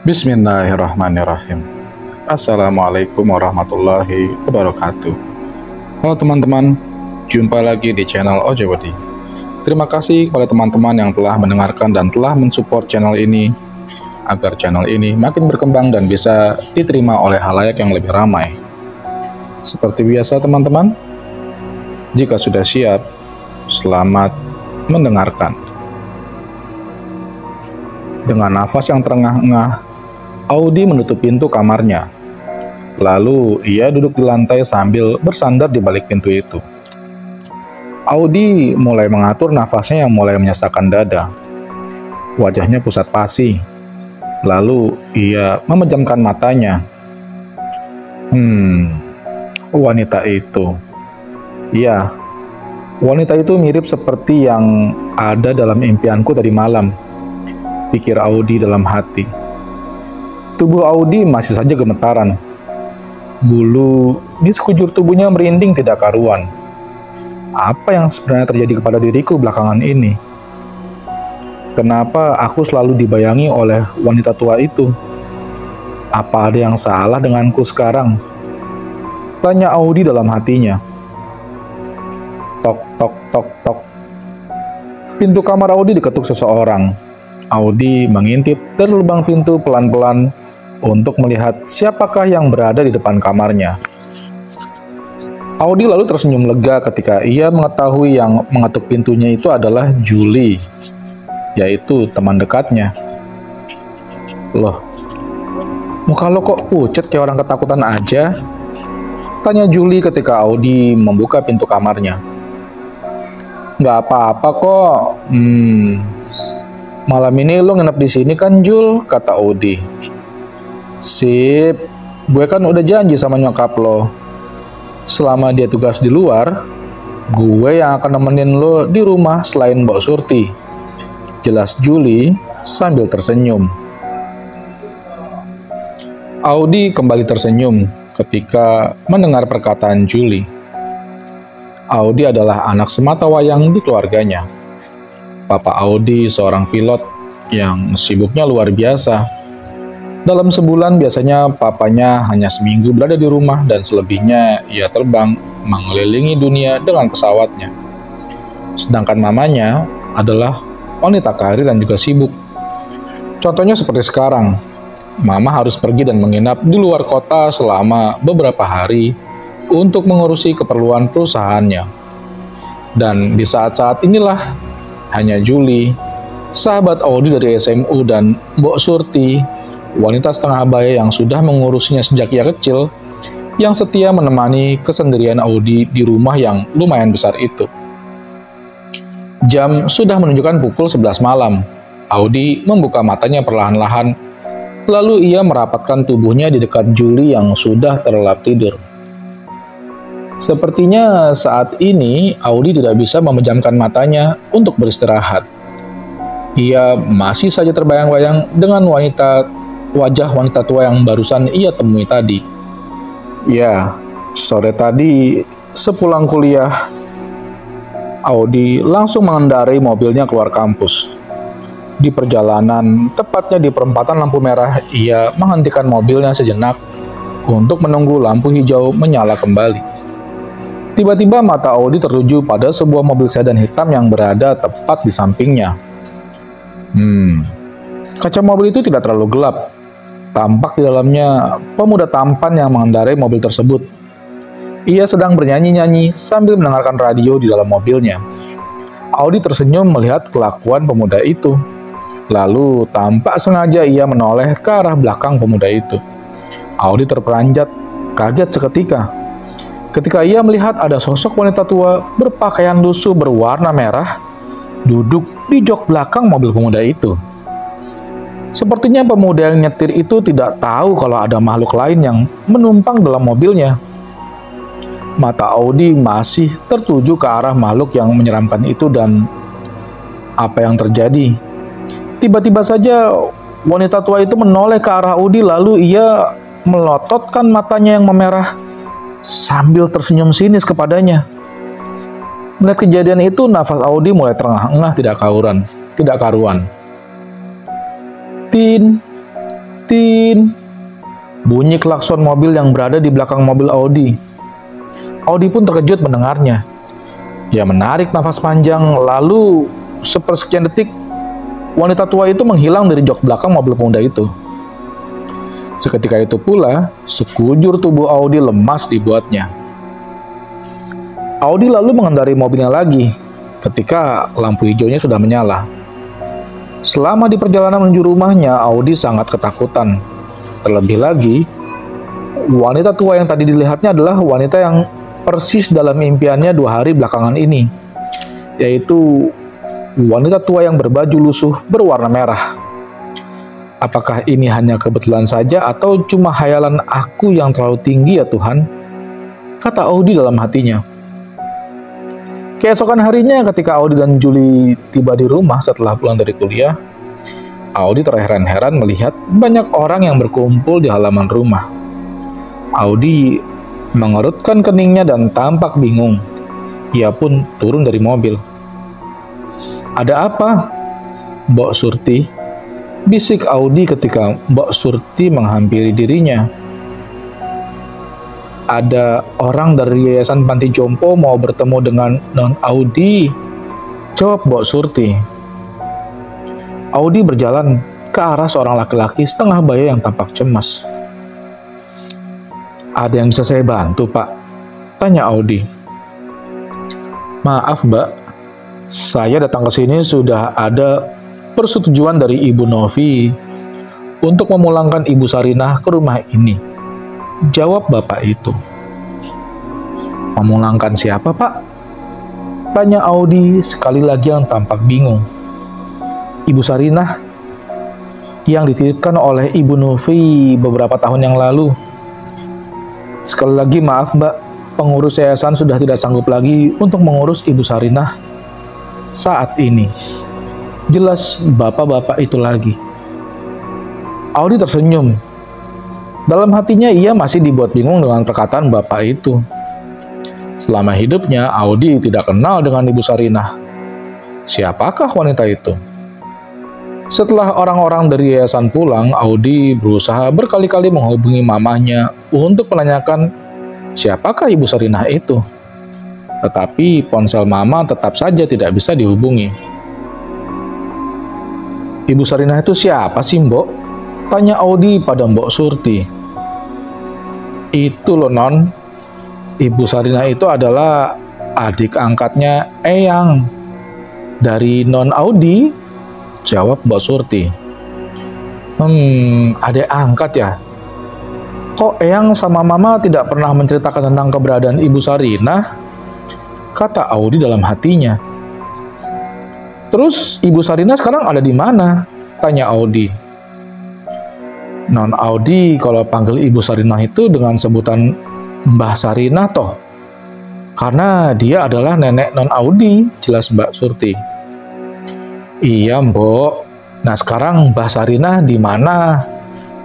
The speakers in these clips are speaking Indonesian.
Bismillahirrahmanirrahim. Assalamualaikum warahmatullahi wabarakatuh. Halo teman-teman, jumpa lagi di channel Ojewadi. Terima kasih kepada teman-teman yang telah mendengarkan dan telah mensupport channel ini, agar channel ini makin berkembang dan bisa diterima oleh halayak yang lebih ramai. Seperti biasa teman-teman, jika sudah siap, selamat mendengarkan. Dengan nafas yang terengah-engah, Audi menutup pintu kamarnya. Lalu ia duduk di lantai sambil bersandar di balik pintu itu. Audi mulai mengatur nafasnya yang mulai menyesakkan dada. Wajahnya pusat pasi. Lalu ia memejamkan matanya. Wanita itu. Ya, wanita itu mirip seperti yang ada dalam impianku tadi malam, pikir Audi dalam hati. Tubuh Audi masih saja gemetaran. Bulu di sekujur tubuhnya merinding tidak karuan. Apa yang sebenarnya terjadi kepada diriku belakangan ini? Kenapa aku selalu dibayangi oleh wanita tua itu? Apa ada yang salah denganku sekarang? Tanya Audi dalam hatinya. Tok, tok, tok, tok. Pintu kamar Audi diketuk seseorang. Audi mengintip dari lubang pintu pelan-pelan untuk melihat siapakah yang berada di depan kamarnya. Audi lalu tersenyum lega ketika ia mengetahui yang mengetuk pintunya itu adalah Julie, yaitu teman dekatnya. Loh, muka lo kok pucat kayak orang ketakutan aja? Tanya Julie ketika Audi membuka pintu kamarnya. Nggak apa-apa kok. Malam ini lo nginep di sini kan, Jul? Kata Audi. Sip, gue kan udah janji sama nyokap lo. Selama dia tugas di luar, gue yang akan nemenin lo di rumah selain Mbak Surti. Jelas Julie sambil tersenyum. Audi kembali tersenyum ketika mendengar perkataan Julie. Audi adalah anak sematawayang di keluarganya. Papa Audi seorang pilot yang sibuknya luar biasa. Dalam sebulan biasanya papanya hanya seminggu berada di rumah dan selebihnya ia terbang mengelilingi dunia dengan pesawatnya. Sedangkan mamanya adalah wanita karir dan juga sibuk. Contohnya seperti sekarang, mama harus pergi dan menginap di luar kota selama beberapa hari untuk mengurusi keperluan perusahaannya. Dan di saat-saat inilah hanya Julie, sahabat Audi dari SMU dan Mbok Surti, wanita setengah baya yang sudah mengurusnya sejak ia kecil, yang setia menemani kesendirian Audi di rumah yang lumayan besar itu. Jam sudah menunjukkan pukul 11 malam. Audi membuka matanya perlahan-lahan, lalu ia merapatkan tubuhnya di dekat Julie yang sudah terlelap tidur. Sepertinya saat ini Audi tidak bisa memejamkan matanya untuk beristirahat. Ia masih saja terbayang-bayang dengan wajah wanita tua yang barusan ia temui tadi. Ya, sore tadi sepulang kuliah, Audi langsung mengendarai mobilnya keluar kampus. Di perjalanan, tepatnya di perempatan lampu merah, ia menghentikan mobilnya sejenak untuk menunggu lampu hijau menyala kembali. Tiba-tiba mata Audi tertuju pada sebuah mobil sedan hitam yang berada tepat di sampingnya. Kaca mobil itu tidak terlalu gelap. Tampak di dalamnya pemuda tampan yang mengendarai mobil tersebut. Ia sedang bernyanyi-nyanyi sambil mendengarkan radio di dalam mobilnya. Audi tersenyum melihat kelakuan pemuda itu. Lalu tampak sengaja ia menoleh ke arah belakang pemuda itu. Audi terperanjat, kaget seketika ketika ia melihat ada sosok wanita tua berpakaian lusuh berwarna merah duduk di jok belakang mobil pemuda itu. Sepertinya pemuda yang nyetir itu tidak tahu kalau ada makhluk lain yang menumpang dalam mobilnya. Mata Audi masih tertuju ke arah makhluk yang menyeramkan itu dan apa yang terjadi? Tiba-tiba saja wanita tua itu menoleh ke arah Audi lalu ia melototkan matanya yang memerah sambil tersenyum sinis kepadanya. Melihat kejadian itu, nafas Audi mulai terengah-engah tidak karuan. Tin, Tin. Bunyi klakson mobil yang berada di belakang mobil Audi. Audi pun terkejut mendengarnya. Ia menarik nafas panjang, lalu sepersekian detik, wanita tua itu menghilang dari jok belakang mobil pemuda itu. Seketika itu pula, sekujur tubuh Audi lemas dibuatnya. Audi lalu mengendarai mobilnya lagi, ketika lampu hijaunya sudah menyala. Selama di perjalanan menuju rumahnya, Audi sangat ketakutan. Terlebih lagi, wanita tua yang tadi dilihatnya adalah wanita yang persis dalam impiannya 2 hari belakangan ini, yaitu wanita tua yang berbaju lusuh berwarna merah. Apakah ini hanya kebetulan saja atau cuma hayalan aku yang terlalu tinggi ya Tuhan? Kata Audi dalam hatinya. Keesokan harinya ketika Audi dan Julie tiba di rumah setelah pulang dari kuliah, Audi terheran-heran melihat banyak orang yang berkumpul di halaman rumah. Audi mengerutkan keningnya dan tampak bingung. Ia pun turun dari mobil. "Ada apa, Mbok Surti?" bisik Audi ketika Mbok Surti menghampiri dirinya. "Ada orang dari Yayasan Panti Jompo mau bertemu dengan Non Audi," jawab Mbok Surti. Audi berjalan ke arah seorang laki-laki setengah baya yang tampak cemas. "Ada yang bisa saya bantu, Pak?" tanya Audi. "Maaf, Mbak. Saya datang ke sini sudah ada persetujuan dari Ibu Novi untuk memulangkan Ibu Sarinah ke rumah ini," jawab bapak itu. "Memulangkan siapa, Pak?" tanya Audi sekali lagi yang tampak bingung. "Ibu Sarinah yang dititipkan oleh Ibu Novi beberapa tahun yang lalu. Sekali lagi maaf Mbak, pengurus yayasan sudah tidak sanggup lagi untuk mengurus Ibu Sarinah saat ini," jelas bapak-bapak itu lagi. Audi tersenyum. Dalam hatinya ia masih dibuat bingung dengan perkataan bapak itu. Selama hidupnya Audi tidak kenal dengan Ibu Sarinah. Siapakah wanita itu? Setelah orang-orang dari yayasan pulang, Audi berusaha berkali-kali menghubungi mamanya untuk menanyakan siapakah Ibu Sarinah itu. Tetapi ponsel mama tetap saja tidak bisa dihubungi. "Ibu Sarinah itu siapa sih, Mbok?" tanya Audi pada Mbok Surti. "Itu loh, Non. Ibu Sarinah itu adalah adik angkatnya Eyang dari Non Audi," jawab Mbak Surti. Adik angkat ya? Kok Eyang sama Mama tidak pernah menceritakan tentang keberadaan Ibu Sarinah?" kata Audi dalam hatinya. "Terus Ibu Sarinah sekarang ada di mana?" tanya Audi. "Non Audi kalau panggil Ibu Sarinah itu dengan sebutan Mbah Sarinah toh. Karena dia adalah nenek Non Audi," jelas Mbak Surti. "Iya, Mbok. Nah, sekarang Mbah Sarinah di mana?"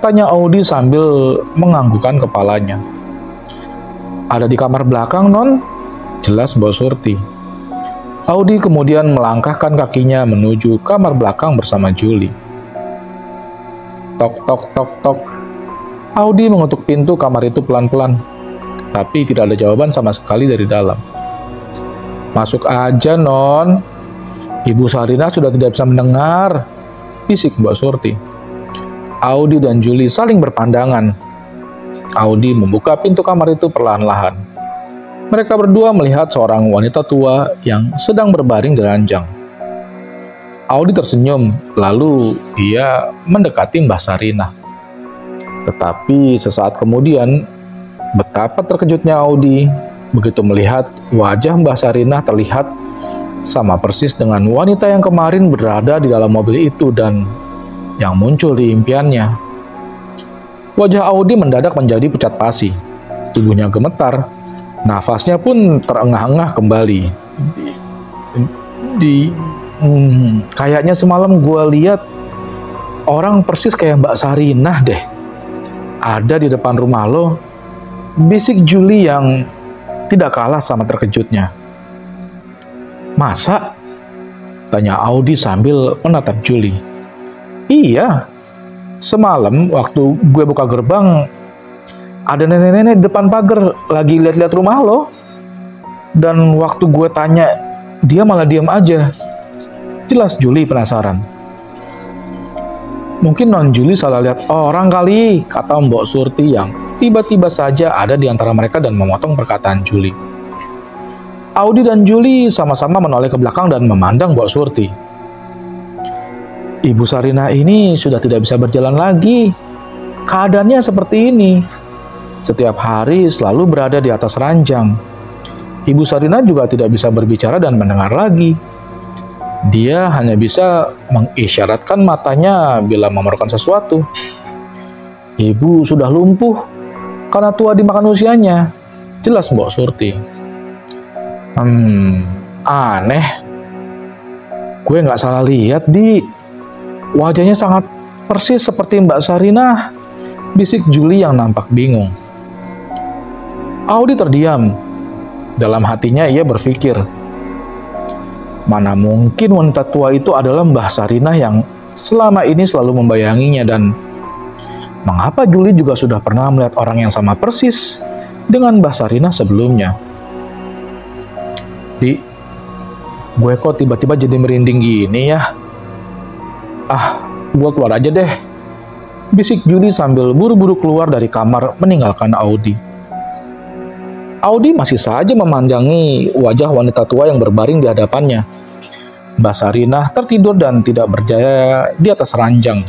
tanya Audi sambil menganggukkan kepalanya. "Ada di kamar belakang, Non," jelas Mbak Surti. Audi kemudian melangkahkan kakinya menuju kamar belakang bersama Julie. Tok, tok, tok, tok. Audi mengetuk pintu kamar itu pelan-pelan, tapi tidak ada jawaban sama sekali dari dalam. "Masuk aja, Non. Ibu Sarinah sudah tidak bisa mendengar," bisik Mbak Surti. Audi dan Julie saling berpandangan. Audi membuka pintu kamar itu perlahan-lahan. Mereka berdua melihat seorang wanita tua yang sedang berbaring di ranjang. Audi tersenyum, lalu ia mendekati Mbah Sarinah. Tetapi sesaat kemudian, betapa terkejutnya Audi begitu melihat wajah Mbah Sarinah terlihat sama persis dengan wanita yang kemarin berada di dalam mobil itu dan yang muncul di impiannya. Wajah Audi mendadak menjadi pucat pasi. Tubuhnya gemetar, nafasnya pun terengah-engah kembali. Kayaknya semalam gue lihat orang persis kayak Mbak Sarinah deh. Ada di depan rumah lo, bisik Julie yang tidak kalah sama terkejutnya. "Masa?" tanya Audi sambil menatap Julie. "Iya, Semalam waktu gue buka gerbang, ada nenek-nenek di depan pagar lagi lihat-lihat rumah lo. Dan waktu gue tanya, dia malah diam aja. Jelas Juli penasaran. Mungkin Non Juli salah lihat orang kali, kata Mbok Surti yang tiba-tiba saja ada di antara mereka dan memotong perkataan Juli. Audi dan Juli sama-sama menoleh ke belakang dan memandang Mbok Surti. Ibu Sarinah ini sudah tidak bisa berjalan lagi. Keadaannya seperti ini. Setiap hari selalu berada di atas ranjang. Ibu Sarinah juga tidak bisa berbicara dan mendengar lagi. Dia hanya bisa mengisyaratkan matanya bila memerlukan sesuatu. Ibu sudah lumpuh karena tua dimakan usianya. Jelas Mbok Surti. Aneh. Gue nggak salah lihat, Di. Wajahnya sangat persis seperti Mbak Sarinah, bisik Juli yang nampak bingung. Audi terdiam. Dalam hatinya ia berpikir, mana mungkin wanita tua itu adalah Mbah Sarinah yang selama ini selalu membayanginya, dan mengapa Juli juga sudah pernah melihat orang yang sama persis dengan Mbah Sarinah sebelumnya. Di, gue kok tiba-tiba jadi merinding gini ya? Gue keluar aja deh, bisik Juli sambil buru-buru keluar dari kamar meninggalkan Audi. Audi masih saja memandangi wajah wanita tua yang berbaring di hadapannya. Mbak Sarinah tertidur dan tidak berdaya di atas ranjang.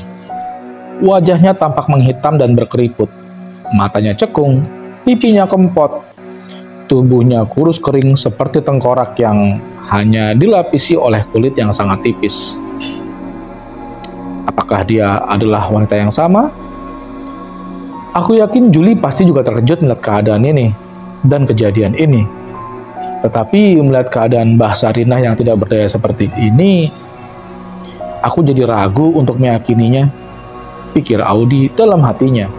Wajahnya tampak menghitam dan berkeriput. Matanya cekung, pipinya kempot. Tubuhnya kurus kering seperti tengkorak yang hanya dilapisi oleh kulit yang sangat tipis. Apakah dia adalah wanita yang sama? Aku yakin Juli pasti juga terkejut melihat keadaan ini dan kejadian ini. Tetapi melihat keadaan Mbah Sarinah yang tidak berdaya seperti ini, aku jadi ragu untuk meyakininya, pikir Audi dalam hatinya.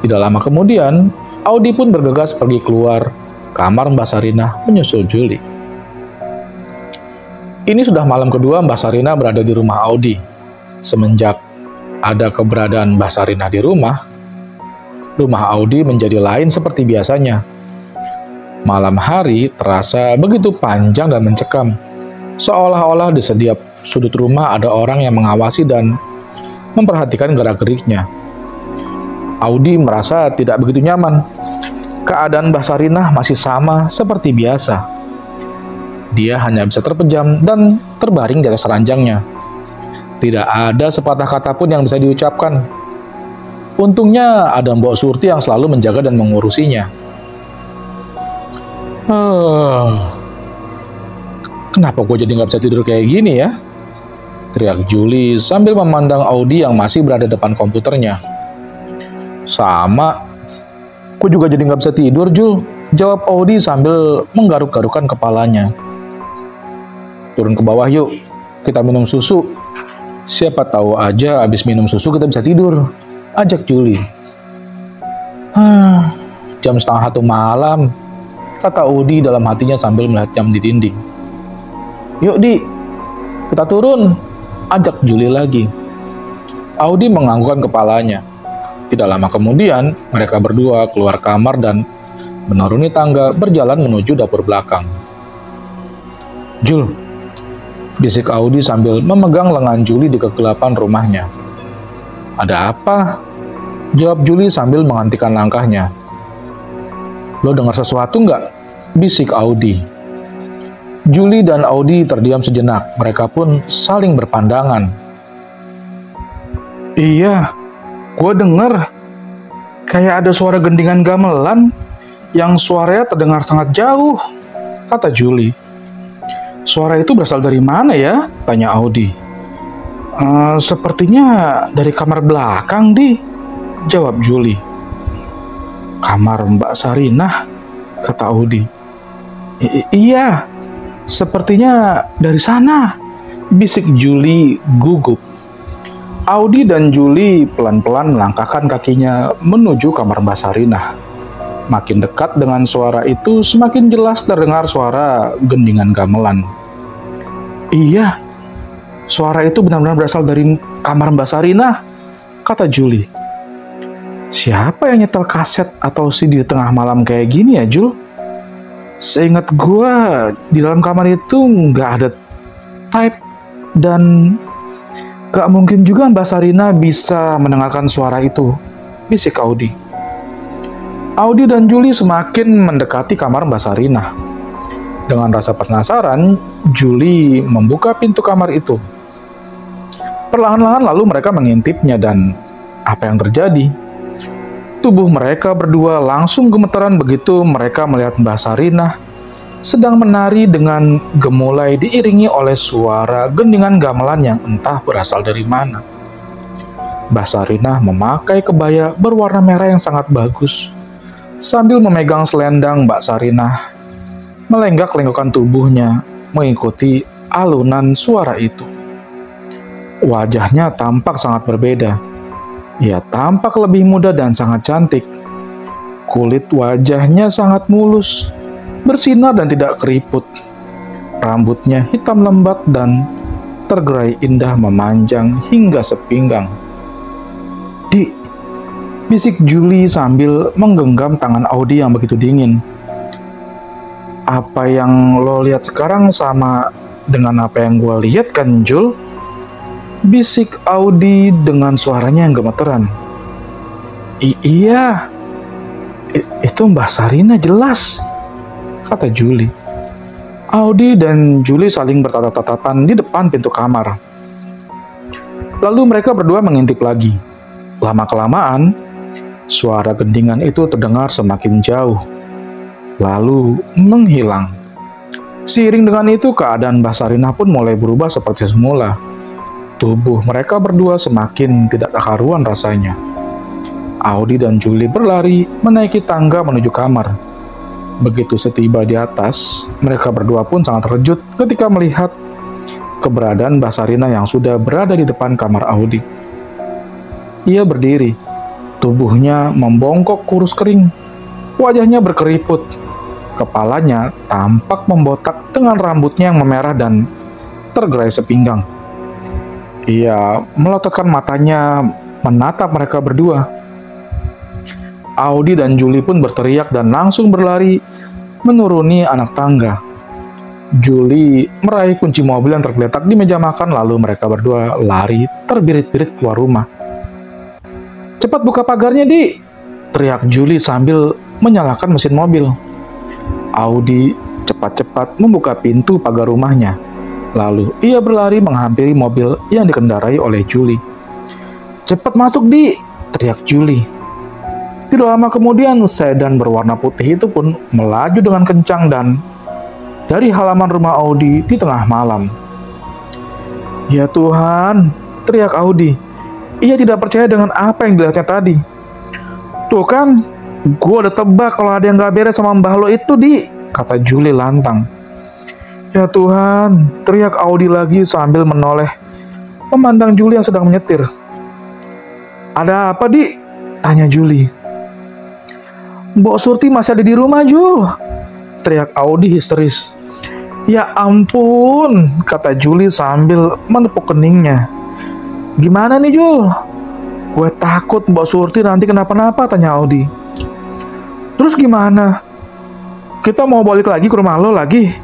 Tidak lama kemudian, Audi pun bergegas pergi keluar kamar Mbah Sarinah menyusul Juli. Ini sudah malam kedua Mbah Sarinah berada di rumah Audi. Semenjak ada keberadaan Mbah Sarinah di rumah Audi menjadi lain seperti biasanya. Malam hari terasa begitu panjang dan mencekam, seolah-olah di setiap sudut rumah ada orang yang mengawasi dan memperhatikan gerak-geriknya. Audi merasa tidak begitu nyaman. Keadaan Mbah Sarinah masih sama seperti biasa. Dia hanya bisa terpejam dan terbaring di atas ranjangnya. Tidak ada sepatah kata pun yang bisa diucapkan. Untungnya ada Mbok Surti yang selalu menjaga dan mengurusinya. Kenapa gue jadi nggak bisa tidur kayak gini ya? Teriak Juli sambil memandang Audi yang masih berada depan komputernya. Sama, gue juga jadi nggak bisa tidur, Jul. Jawab Audi sambil menggaruk-garukan kepalanya. Turun ke bawah yuk, kita minum susu. Siapa tahu aja abis minum susu kita bisa tidur, ajak Juli. Jam 1:30 malam, kata Audi dalam hatinya sambil melihat jam di dinding. Yuk Di, kita turun, ajak Juli lagi. Audi menganggukkan kepalanya. Tidak lama kemudian, mereka berdua keluar kamar dan menuruni tangga berjalan menuju dapur belakang. Jul, bisik Audi sambil memegang lengan Juli di kegelapan rumahnya. Ada apa? Jawab Juli sambil menghentikan langkahnya. Lo dengar sesuatu nggak? Bisik Audi. Juli dan Audi terdiam sejenak. Mereka pun saling berpandangan. Iya, gue denger. Kayak ada suara gendingan gamelan yang suaranya terdengar sangat jauh, kata Juli. Suara itu berasal dari mana ya? Tanya Audi. Sepertinya dari kamar belakang, Di. Jawab Juli. Kamar Mbak Sarinah, kata Audi. Iya, sepertinya dari sana, bisik Juli gugup. Audi dan Juli pelan-pelan melangkahkan kakinya menuju kamar Mbak Sarinah. Makin dekat dengan suara itu, semakin jelas terdengar suara gendingan gamelan. Iya, suara itu benar-benar berasal dari kamar Mbak Sarinah, kata Julie. Siapa yang nyetel kaset atau CD di tengah malam kayak gini ya, Jul? Seingat gue, di dalam kamar itu nggak ada tape dan gak mungkin juga Mbak Sarina bisa mendengarkan suara itu, bisik Audi. Audi dan Julie semakin mendekati kamar Mbak Sarina. Dengan rasa penasaran, Julie membuka pintu kamar itu. Perlahan-lahan lalu mereka mengintipnya dan apa yang terjadi? Tubuh mereka berdua langsung gemeteran begitu mereka melihat Mbak Sarina sedang menari dengan gemulai diiringi oleh suara gendingan gamelan yang entah berasal dari mana. Mbak Sarina memakai kebaya berwarna merah yang sangat bagus. Sambil memegang selendang, Mbak Sarina melenggak-lenggokkan tubuhnya mengikuti alunan suara itu. Wajahnya tampak sangat berbeda. Ia tampak lebih muda dan sangat cantik. Kulit wajahnya sangat mulus, bersinar dan tidak keriput. Rambutnya hitam lembat dan tergerai indah memanjang hingga sepinggang. "Di," bisik Julie sambil menggenggam tangan Audi yang begitu dingin. "Apa yang lo lihat sekarang sama dengan apa yang gue lihat kan, Jul?" bisik Audi dengan suaranya yang gemeteran. Iya, itu Mbak Sarina jelas," kata Julie. Audi dan Julie saling bertatap-tatapan di depan pintu kamar. Lalu mereka berdua mengintip lagi. Lama-kelamaan, suara gendingan itu terdengar semakin jauh, lalu menghilang. Seiring dengan itu, keadaan Mbak Sarina pun mulai berubah seperti semula. Tubuh mereka berdua semakin tidak karuan rasanya. Audi dan Julie berlari menaiki tangga menuju kamar. Begitu setiba di atas, mereka berdua pun sangat terkejut ketika melihat keberadaan Mbak Sarina yang sudah berada di depan kamar Audi. Ia berdiri, tubuhnya membongkok kurus kering, wajahnya berkeriput, kepalanya tampak membotak dengan rambutnya yang memerah dan tergerai sepinggang. Ia melototkan matanya menatap mereka berdua. Audi dan Julie pun berteriak dan langsung berlari menuruni anak tangga. Julie meraih kunci mobil yang tergeletak di meja makan, lalu mereka berdua lari terbirit-birit keluar rumah. "Cepat buka pagarnya, Di!" teriak Julie sambil menyalakan mesin mobil. Audi cepat-cepat membuka pintu pagar rumahnya. Lalu ia berlari menghampiri mobil yang dikendarai oleh Julie. "Cepat masuk, Di!" teriak Julie. Tidak lama kemudian, sedan berwarna putih itu pun melaju dengan kencang dan dari halaman rumah Audi di tengah malam. "Ya Tuhan!" teriak Audi. Ia tidak percaya dengan apa yang dilihatnya tadi. "Tuh kan, gue udah tebak kalau ada yang gak beres sama mbah lo itu, Di," kata Julie lantang. "Ya Tuhan!" teriak Audi lagi sambil menoleh memandang Julie yang sedang menyetir. "Ada apa, Di?" tanya Julie. "Mbok Surti masih ada di rumah, Jul," teriak Audi histeris. "Ya ampun," kata Julie sambil menepuk keningnya. "Gimana nih, Jul?" "Gue takut Mbok Surti nanti kenapa-napa," tanya Audi. "Terus gimana? Kita mau balik lagi ke rumah lo lagi?"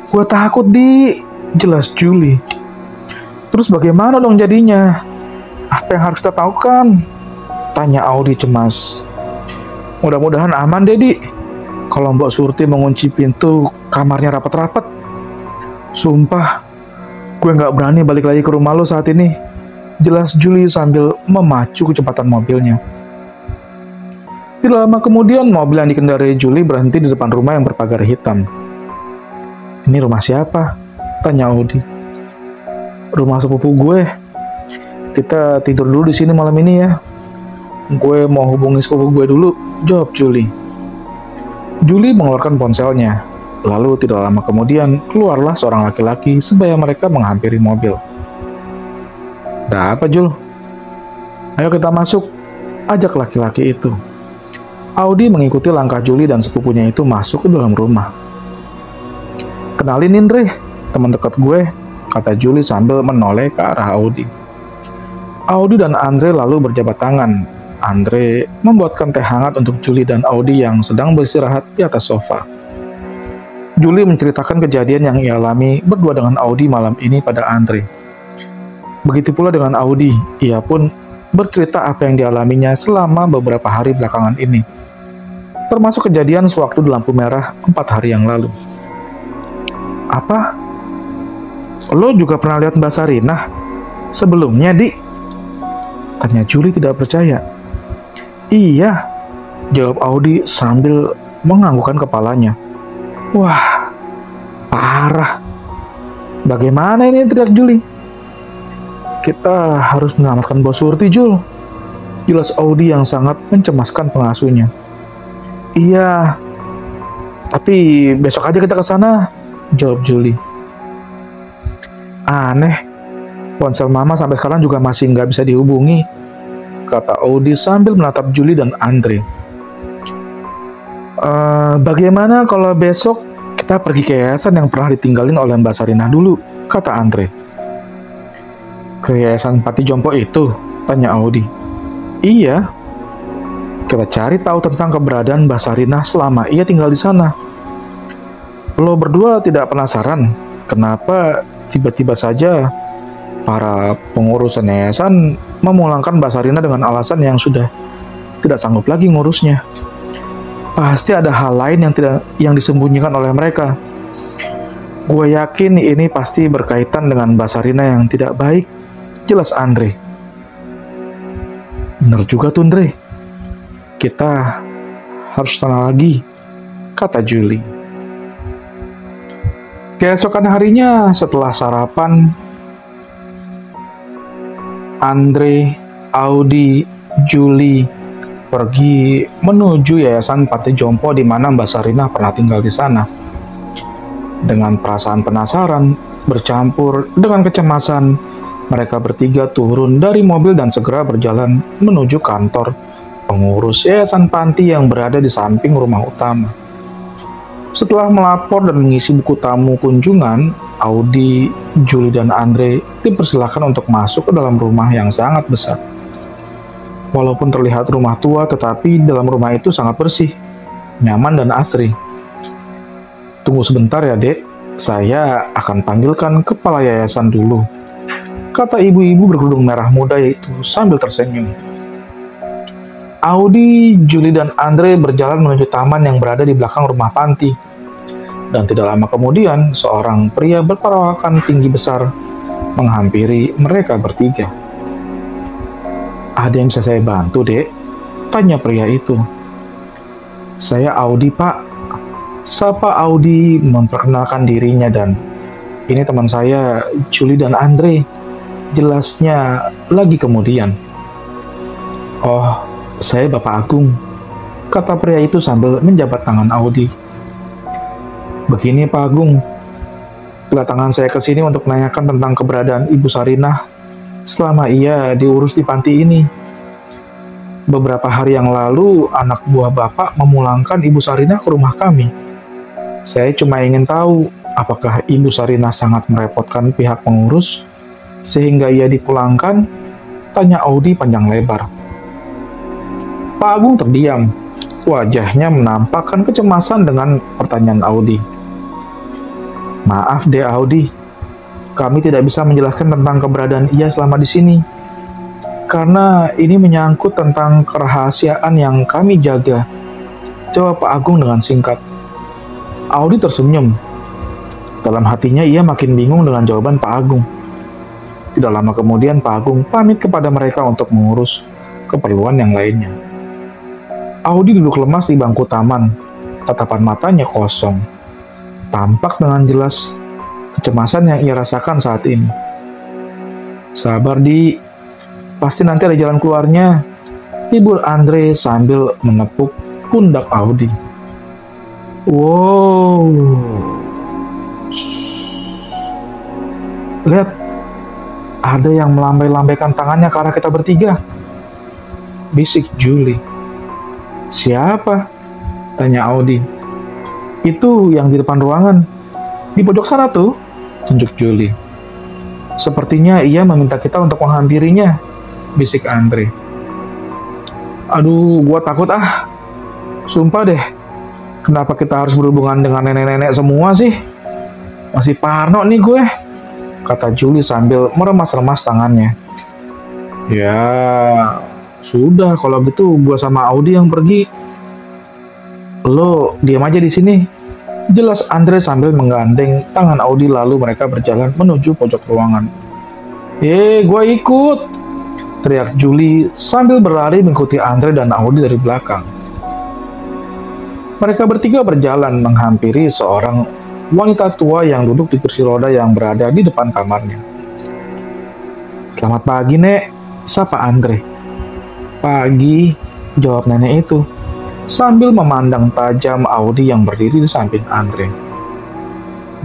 "Gue takut, Di," jelas Julie. "Terus bagaimana dong jadinya? Apa yang harus kita lakukan?" tanya Audi cemas. "Mudah-mudahan aman, Dedi. Kalau Mbak Surti mengunci pintu kamarnya rapat-rapat. Sumpah, gue nggak berani balik lagi ke rumah lo saat ini," jelas Julie sambil memacu kecepatan mobilnya. Tidak lama kemudian, mobil yang dikendarai Julie berhenti di depan rumah yang berpagar hitam. "Ini rumah siapa?" tanya Audi. "Rumah sepupu gue. Kita tidur dulu di sini malam ini ya. Gue mau hubungi sepupu gue dulu," jawab Julie. Julie mengeluarkan ponselnya. Lalu tidak lama kemudian, keluarlah seorang laki-laki sebaya mereka menghampiri mobil. "Ada apa, Jul?" "Ayo kita masuk," ajak laki-laki itu. Audi mengikuti langkah Julie dan sepupunya itu masuk ke dalam rumah. "Kenalin Indri, teman dekat gue," kata Julie sambil menoleh ke arah Audi. Audi dan Andre lalu berjabat tangan. Andre membuatkan teh hangat untuk Julie dan Audi yang sedang beristirahat di atas sofa. Julie menceritakan kejadian yang ia alami berdua dengan Audi malam ini pada Andre. Begitu pula dengan Audi, ia pun bercerita apa yang dialaminya selama beberapa hari belakangan ini, termasuk kejadian sewaktu di lampu merah 4 hari yang lalu. Apa? Lo juga pernah lihat Mbak Sarinah sebelumnya, Di? Tanya Julie tidak percaya. Iya, jawab Audi sambil menganggukkan kepalanya. Wah, parah. Bagaimana ini, teriak Julie. Kita harus menyelamatkan Bos Surti, Jul. Jelas Audi yang sangat mencemaskan pengasuhnya. Iya, tapi besok aja kita ke sana, jawab Julie. Aneh, ponsel Mama sampai sekarang juga masih nggak bisa dihubungi, kata Audi sambil menatap Julie dan Andre. Bagaimana kalau besok kita pergi ke yayasan yang pernah ditinggalin oleh Mbak Sarinah dulu, kata Andre. Ke yayasan Panti Jompo itu, tanya Audi. Iya, kita cari tahu tentang keberadaan Mbak Sarinah selama ia tinggal di sana. Lo berdua tidak penasaran kenapa tiba-tiba saja para pengurus yayasan memulangkan Mbak Sarinah dengan alasan yang sudah tidak sanggup lagi ngurusnya? Pasti ada hal lain yang disembunyikan oleh mereka. Gue yakin ini pasti berkaitan dengan Mbak Sarinah yang tidak baik, jelas Andre. Bener juga tuh, Andre. Kita harus sana lagi, kata Julie. Keesokan harinya setelah sarapan, Andre, Audi, Julie pergi menuju yayasan Panti Jompo di mana Mbak Sarinah pernah tinggal di sana. Dengan perasaan penasaran bercampur dengan kecemasan, mereka bertiga turun dari mobil dan segera berjalan menuju kantor pengurus yayasan panti yang berada di samping rumah utama. Setelah melapor dan mengisi buku tamu kunjungan, Audi, Julie, dan Andre dipersilakan untuk masuk ke dalam rumah yang sangat besar. Walaupun terlihat rumah tua, tetapi dalam rumah itu sangat bersih, nyaman, dan asri. Tunggu sebentar ya, Dek. Saya akan panggilkan kepala yayasan dulu, kata ibu-ibu berkerudung merah muda itu sambil tersenyum. Audi, Julie, dan Andre berjalan menuju taman yang berada di belakang rumah panti. Dan tidak lama kemudian, seorang pria berperawakan tinggi besar menghampiri mereka bertiga. Ada yang bisa saya bantu, Dek? Tanya pria itu. Saya Audi, Pak. Sapa Audi memperkenalkan dirinya dan ini teman saya, Julie dan Andre. Jelasnya lagi kemudian. Oh, saya Bapak Agung, kata pria itu sambil menjabat tangan Audi. Begini Pak Agung, kedatangan saya ke sini untuk menanyakan tentang keberadaan Ibu Sarinah selama ia diurus di panti ini. Beberapa hari yang lalu, anak buah Bapak memulangkan Ibu Sarinah ke rumah kami. Saya cuma ingin tahu, apakah Ibu Sarinah sangat merepotkan pihak pengurus sehingga ia dipulangkan? Tanya Audi panjang lebar. Pak Agung terdiam. Wajahnya menampakkan kecemasan dengan pertanyaan Audi. Maaf deh Audi, kami tidak bisa menjelaskan tentang keberadaan ia selama di sini. Karena ini menyangkut tentang kerahasiaan yang kami jaga, jawab Pak Agung dengan singkat. Audi tersenyum. Dalam hatinya ia makin bingung dengan jawaban Pak Agung. Tidak lama kemudian Pak Agung pamit kepada mereka untuk mengurus keperluan yang lainnya. Audi duduk lemas di bangku taman, tatapan matanya kosong. Tampak dengan jelas kecemasan yang ia rasakan saat ini. Sabar Di, pasti nanti ada jalan keluarnya, hibur Andre sambil menepuk pundak Audi. Wow, lihat, ada yang melambai-lambaikan tangannya ke arah kita bertiga, bisik Julie. Siapa? Tanya Audi. Itu yang di depan ruangan, di pojok sana tuh, tunjuk Julie. Sepertinya ia meminta kita untuk menghampirinya. bisik Andre. Aduh, gua takut ah. Sumpah deh, kenapa kita harus berhubungan dengan nenek-nenek semua sih? Masih parno nih gue, kata Julie sambil meremas-remas tangannya. Ya, sudah kalau gitu gua sama Audi yang pergi. Lo diam aja di sini, jelas Andre sambil menggandeng tangan Audi lalu mereka berjalan menuju pojok ruangan. Gua ikut, teriak Julie sambil berlari mengikuti Andre dan Audi dari belakang. Mereka bertiga berjalan menghampiri seorang wanita tua yang duduk di kursi roda yang berada di depan kamarnya. Selamat pagi, Nek, sapa Andre. Pagi, jawab nenek itu, sambil memandang tajam Audi yang berdiri di samping Andre.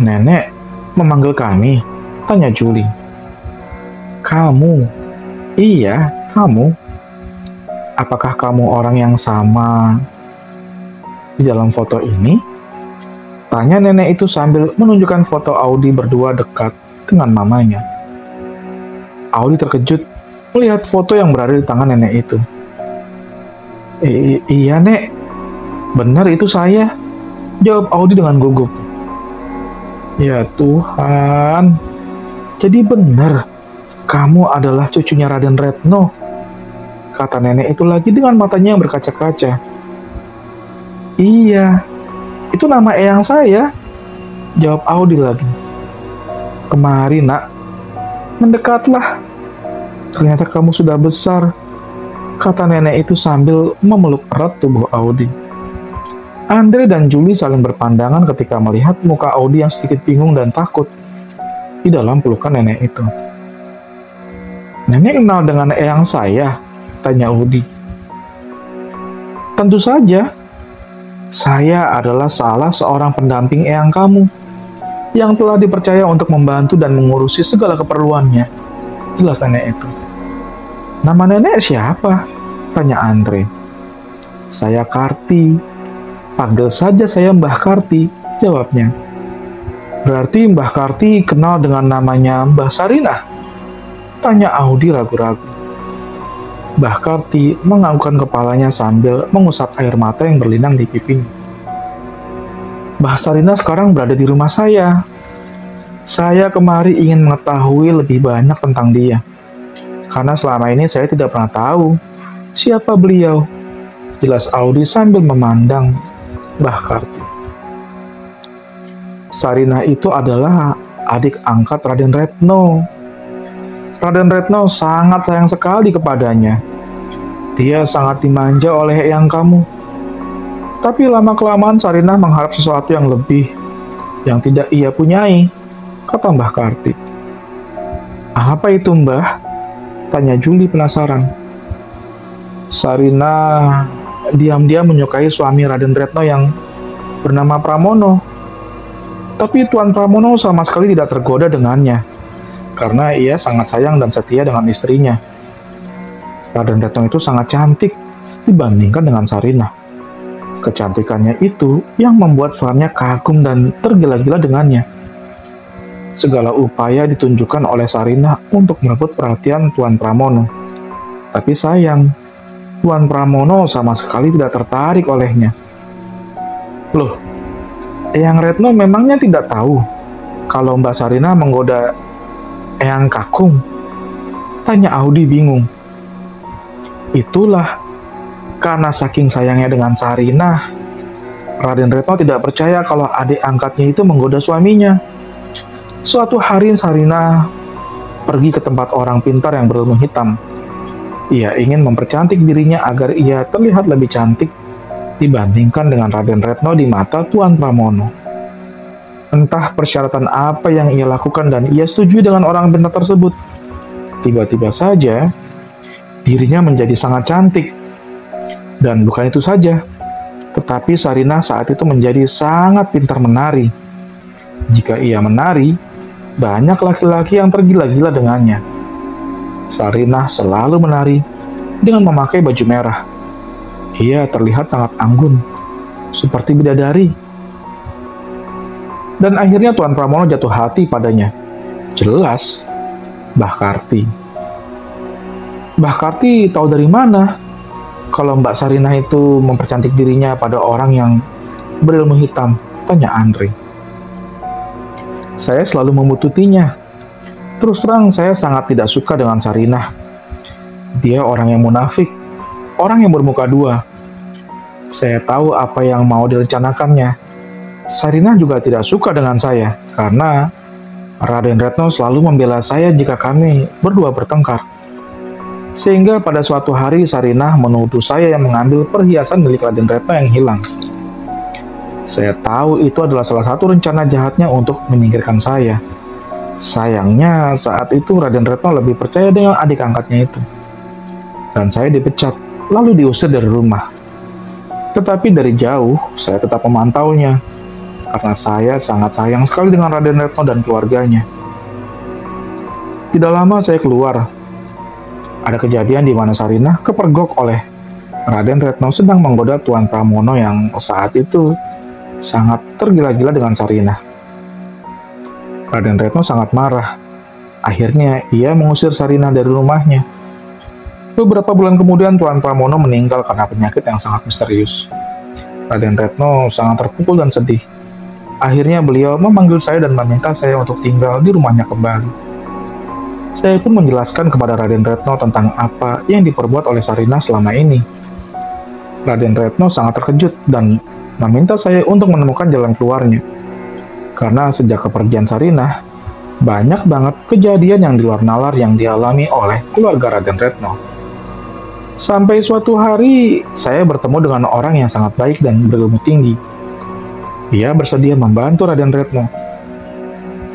Nenek memanggil kami, tanya Julie. Kamu? Iya, kamu. Apakah kamu orang yang sama di dalam foto ini? Tanya nenek itu sambil menunjukkan foto Audi berdua dekat dengan mamanya. Audi terkejut melihat foto yang berada di tangan nenek itu. Iya, Nek. Benar itu saya, jawab Audi dengan gugup. Ya Tuhan, jadi benar kamu adalah cucunya Raden Retno, kata nenek itu lagi dengan matanya yang berkaca-kaca. Iya, itu nama eyang saya, jawab Audi lagi. Kemari, Nak, mendekatlah. Ternyata kamu sudah besar, kata nenek itu sambil memeluk erat tubuh Audi. Andre dan Julie saling berpandangan ketika melihat muka Audi yang sedikit bingung dan takut di dalam pelukan nenek itu. Nenek kenal dengan eyang saya? Tanya Audi. Tentu saja. Saya adalah salah seorang pendamping eyang kamu yang telah dipercaya untuk membantu dan mengurusi segala keperluannya, jelas nenek itu. Nama nenek siapa? Tanya Andre. Saya Karti. Panggil saja saya Mbah Karti, jawabnya. Berarti Mbah Karti kenal dengan namanya Mbah Sarinah? Tanya Audi ragu-ragu. Mbah Karti menganggukkan kepalanya sambil mengusap air mata yang berlinang di pipinya. Mbah Sarinah sekarang berada di rumah saya. Saya kemari ingin mengetahui lebih banyak tentang dia. Karena selama ini saya tidak pernah tahu siapa beliau, jelas Audi sambil memandang Mbah Karti. Sarinah itu adalah adik angkat Raden Retno. Raden Retno sangat sayang sekali kepadanya. Dia sangat dimanja oleh eyang kamu. Tapi lama-kelamaan Sarinah mengharap sesuatu yang lebih, yang tidak ia punyai, kata Mbah Karti. Apa itu, Mbah? Tanya Julie penasaran. Sarinah diam-diam menyukai suami Raden Retno yang bernama Pramono. Tapi Tuan Pramono sama sekali tidak tergoda dengannya, karena ia sangat sayang dan setia dengan istrinya. Raden Retno itu sangat cantik dibandingkan dengan Sarinah. Kecantikannya itu yang membuat suaminya kagum dan tergila-gila dengannya. Segala upaya ditunjukkan oleh Sarinah untuk merebut perhatian Tuan Pramono. Tapi sayang, Tuan Pramono sama sekali tidak tertarik olehnya. Loh, Eyang Retno memangnya tidak tahu kalau Mbak Sarinah menggoda Eyang Kakung? Tanya Audi bingung. Itulah, karena saking sayangnya dengan Sarinah, Raden Retno tidak percaya kalau adik angkatnya itu menggoda suaminya. Suatu hari Sarinah pergi ke tempat orang pintar yang berilmu hitam. Ia ingin mempercantik dirinya agar ia terlihat lebih cantik dibandingkan dengan Raden Retno di mata Tuan Pramono. Entah persyaratan apa yang ia lakukan dan ia setuju dengan orang pintar tersebut. Tiba-tiba saja, dirinya menjadi sangat cantik. Dan bukan itu saja, tetapi Sarinah saat itu menjadi sangat pintar menari. Jika ia menari, banyak laki-laki yang tergila-gila dengannya. Sarinah selalu menari dengan memakai baju merah. Ia terlihat sangat anggun, seperti bidadari. Dan akhirnya Tuan Pramono jatuh hati padanya. Jelas, Mbah Karti. Mbah Karti tahu dari mana kalau Mbak Sarinah itu mempercantik dirinya pada orang yang berilmu hitam? Tanya Andre. Saya selalu membututinya. Terus terang saya sangat tidak suka dengan Sarinah. Dia orang yang munafik, orang yang bermuka dua. Saya tahu apa yang mau direncanakannya. Sarinah juga tidak suka dengan saya, karena Raden Retno selalu membela saya jika kami berdua bertengkar. Sehingga pada suatu hari Sarinah menuduh saya yang mengambil perhiasan milik Raden Retno yang hilang. Saya tahu itu adalah salah satu rencana jahatnya untuk menyingkirkan saya. Sayangnya saat itu Raden Retno lebih percaya dengan adik angkatnya itu. Dan saya dipecat, lalu diusir dari rumah. Tetapi dari jauh, saya tetap memantaunya. Karena saya sangat sayang sekali dengan Raden Retno dan keluarganya. Tidak lama saya keluar. Ada kejadian di mana Sarinah kepergok oleh Raden Retno sedang menggoda Tuan Pramono yang saat itu sangat tergila-gila dengan Sarinah. Raden Retno sangat marah. Akhirnya ia mengusir Sarinah dari rumahnya. Beberapa bulan kemudian Tuan Pramono meninggal karena penyakit yang sangat misterius. Raden Retno sangat terpukul dan sedih. Akhirnya beliau memanggil saya dan meminta saya untuk tinggal di rumahnya kembali. Saya pun menjelaskan kepada Raden Retno tentang apa yang diperbuat oleh Sarinah selama ini. Raden Retno sangat terkejut dan meminta saya untuk menemukan jalan keluarnya. Karena sejak kepergian Sarinah, banyak banget kejadian yang di luar nalar yang dialami oleh keluarga Raden Retno. Sampai suatu hari, saya bertemu dengan orang yang sangat baik dan berilmu tinggi. Ia bersedia membantu Raden Retno.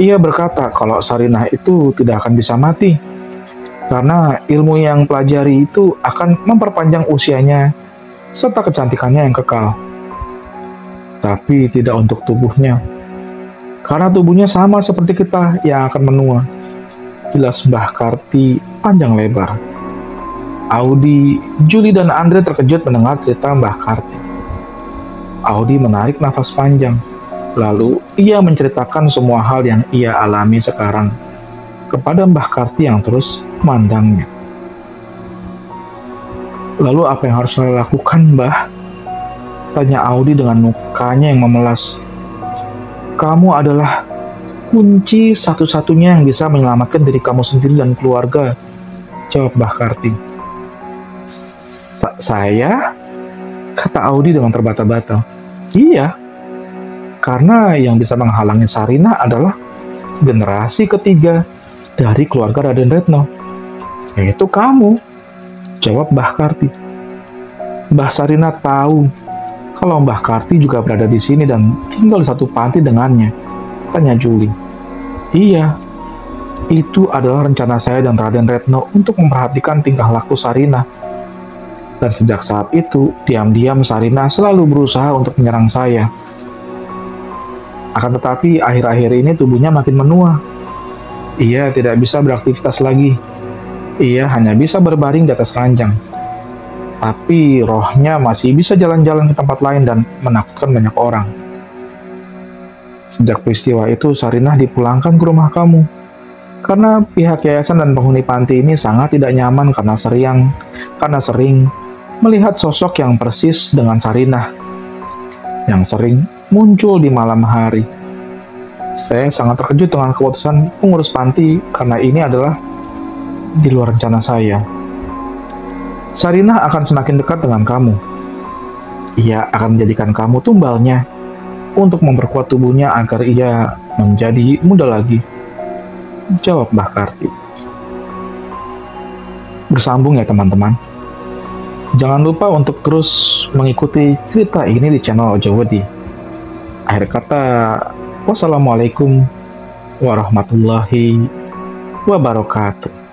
Ia berkata kalau Sarinah itu tidak akan bisa mati, karena ilmu yang pelajari itu akan memperpanjang usianya, serta kecantikannya yang kekal. Tapi tidak untuk tubuhnya, karena tubuhnya sama seperti kita yang akan menua. Jelas Mbah Karti panjang lebar. Audi, Juli, dan Andre terkejut mendengar cerita Mbah Karti. Audi menarik nafas panjang. Lalu, ia menceritakan semua hal yang ia alami sekarang kepada Mbah Karti yang terus memandangnya. Lalu apa yang harus saya lakukan, Mbah? Tanya Audi dengan mukanya yang memelas. Kamu adalah kunci satu-satunya yang bisa menyelamatkan diri kamu sendiri dan keluarga, jawab Mbah Karti. Saya? Kata Audi dengan terbata-bata. Iya. Karena yang bisa menghalangi Sarinah adalah generasi ketiga dari keluarga Raden Retno, yaitu kamu, jawab Mbah Karti. Mbah Sarinah tahu kalau Mbah Karti juga berada di sini dan tinggal di satu panti dengannya, tanya Juli. Iya, itu adalah rencana saya dan Raden Retno untuk memperhatikan tingkah laku Sarinah. Dan sejak saat itu, diam-diam Sarinah selalu berusaha untuk menyerang saya. Akan tetapi, akhir-akhir ini tubuhnya makin menua. Ia tidak bisa beraktivitas lagi. Ia hanya bisa berbaring di atas ranjang. Tapi rohnya masih bisa jalan-jalan ke tempat lain dan menakutkan banyak orang. Sejak peristiwa itu, Sarinah dipulangkan ke rumah kamu. Karena pihak yayasan dan penghuni panti ini sangat tidak nyaman karena sering melihat sosok yang persis dengan Sarinah, yang sering muncul di malam hari. Saya sangat terkejut dengan keputusan pengurus panti karena ini adalah di luar rencana saya. Sarinah akan semakin dekat dengan kamu. Ia akan menjadikan kamu tumbalnya untuk memperkuat tubuhnya agar ia menjadi muda lagi, jawab Mbah Karti. Bersambung ya teman-teman. Jangan lupa untuk terus mengikuti cerita ini di channel Ojowedi. Akhir kata, wassalamualaikum warahmatullahi wabarakatuh.